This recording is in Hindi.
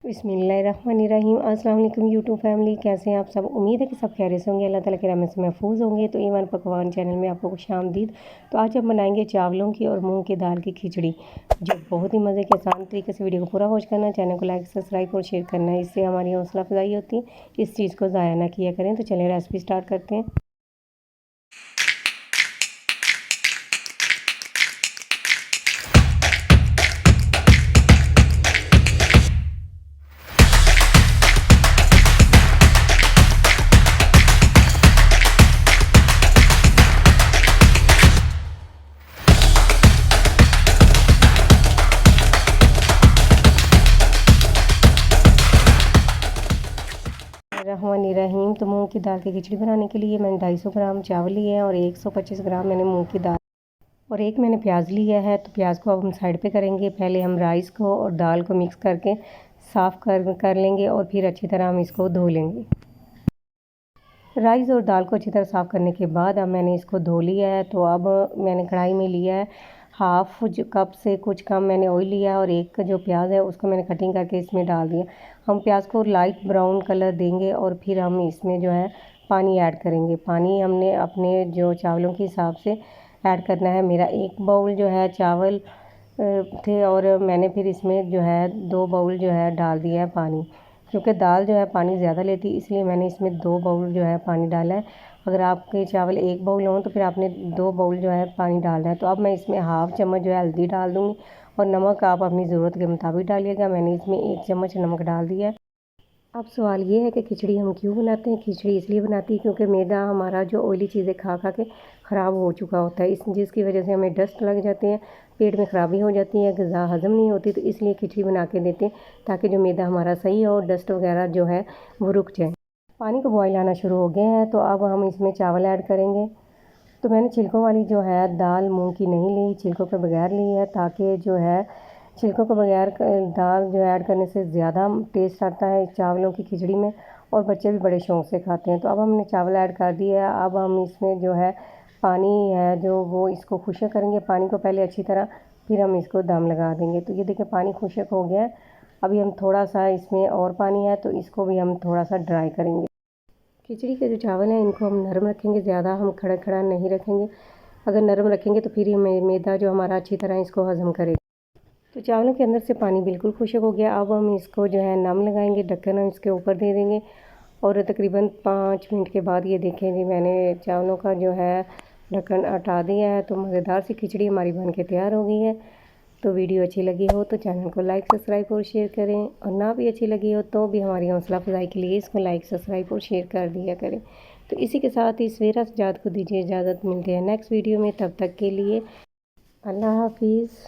बिस्मिल्लाहिर्रहमानिर्रहीम। अस्सलाम वालेकुम यूट्यूब फैमिली, कैसे हैं आप सब। उम्मीद है कि सब खैरियत से होंगे, अल्लाह ताला के रहमत से महफूज होंगे। तो ईमान पकवान चैनल में आपको खुशामदीद। तो आज हम बनाएंगे चावलों की और मूंग की दाल की खिचड़ी, जो बहुत ही मज़े के आसान तरीके से। वीडियो को पूरा वॉच करना, चैनल को लाइक सब्सक्राइब और शेयर करना है, इससे हमारी हौसला अफजाई होती है। इस चीज़ को ज़ाया ना किया करें। तो चलिए रेसिपी स्टार्ट करते हैं। रहीम। तो मूंग की दाल की खिचड़ी बनाने के लिए मैंने 250 ग्राम चावल लिए हैं और 125 ग्राम मैंने मूंग की दाल और एक मैंने प्याज लिया है। तो प्याज को अब हम साइड पे करेंगे। पहले हम राइस को और दाल को मिक्स करके साफ़ कर लेंगे और फिर अच्छी तरह हम इसको धो लेंगे। राइस और दाल को अच्छी तरह साफ़ करने के बाद अब मैंने इसको धो लिया है। तो अब मैंने कढ़ाई में लिया है हाफ कप से कुछ कम मैंने ऑयल लिया है और एक जो प्याज है उसको मैंने कटिंग करके इसमें डाल दिया। हम प्याज को लाइट ब्राउन कलर देंगे और फिर हम इसमें जो है पानी ऐड करेंगे। पानी हमने अपने जो चावलों के हिसाब से ऐड करना है। मेरा 1 बाउल जो है चावल थे और मैंने फिर इसमें जो है 2 बाउल जो है डाल दिया है पानी, क्योंकि दाल जो है पानी ज़्यादा लेती, इसलिए मैंने इसमें 2 बाउल जो है पानी डाला है। अगर आपके चावल 1 बाउल हों तो फिर आपने 2 बाउल जो है पानी डालना है। तो अब मैं इसमें हाफ़ चम्मच जो है हल्दी डाल दूँगी और नमक आप अपनी ज़रूरत के मुताबिक डालिएगा। मैंने इसमें 1 चम्मच नमक डाल दिया है। अब सवाल ये है कि खिचड़ी हम क्यों बनाते हैं। खिचड़ी इसलिए बनाती है क्योंकि मैदा हमारा जो ऑयली चीज़ें खा खा के ख़राब हो चुका होता है, जिसकी वजह से हमें डस्ट लग जाते हैं, पेट में ख़राबी हो जाती है, ग़िज़ा हज़म नहीं होती। तो इसलिए खिचड़ी बना के देते हैं ताकि जो मैदा हमारा सही हो और डस्ट वगैरह जो है वो रुक जाए। पानी को बॉयल आना शुरू हो गए हैं। तो अब हम इसमें चावल ऐड करेंगे। तो मैंने छिलकों वाली जो है दाल मूंग की नहीं ली, छिलकों के बगैर ली है, ताकि जो है छिलकों के बगैर दाल जो ऐड करने से ज़्यादा टेस्ट आता है चावलों की खिचड़ी में और बच्चे भी बड़े शौक़ से खाते हैं। तो अब हमने चावल ऐड कर दिया है। अब हम इसमें जो है पानी है जो वो इसको खुशक करेंगे। पानी को पहले अच्छी तरह, फिर हम इसको दम लगा देंगे। तो ये देखिए पानी खुशक हो गया है। अभी हम थोड़ा सा इसमें और पानी है तो इसको भी हम थोड़ा सा ड्राई करेंगे। खिचड़ी के जो चावल हैं इनको हम नरम रखेंगे, ज़्यादा हम खड़ा खड़ा नहीं रखेंगे। अगर नरम रखेंगे तो फिर ये मैदा जो हमारा अच्छी तरह इसको हज़म करेगा। तो चावलों के अंदर से पानी बिल्कुल खुशक हो गया। अब हम इसको जो है नम लगाएंगे, ढक्कन हम इसके ऊपर दे देंगे और तकरीबन 5 मिनट के बाद ये देखें जी मैंने चावलों का जो है ढक्कन हटा दिया है। तो मज़ेदार सी खिचड़ी हमारी बन के तैयार हो गई है। तो वीडियो अच्छी लगी हो तो चैनल को लाइक सब्सक्राइब और शेयर करें, और ना भी अच्छी लगी हो तो भी हमारी हौसला अफजाई के लिए इसको लाइक सब्सक्राइब और शेयर कर दिया करें। तो इसी के साथ ही सवेरा सजाद को दीजिए इजाज़त। मिलते हैं नेक्स्ट वीडियो में, तब तक के लिए अल्लाह हाफिज़।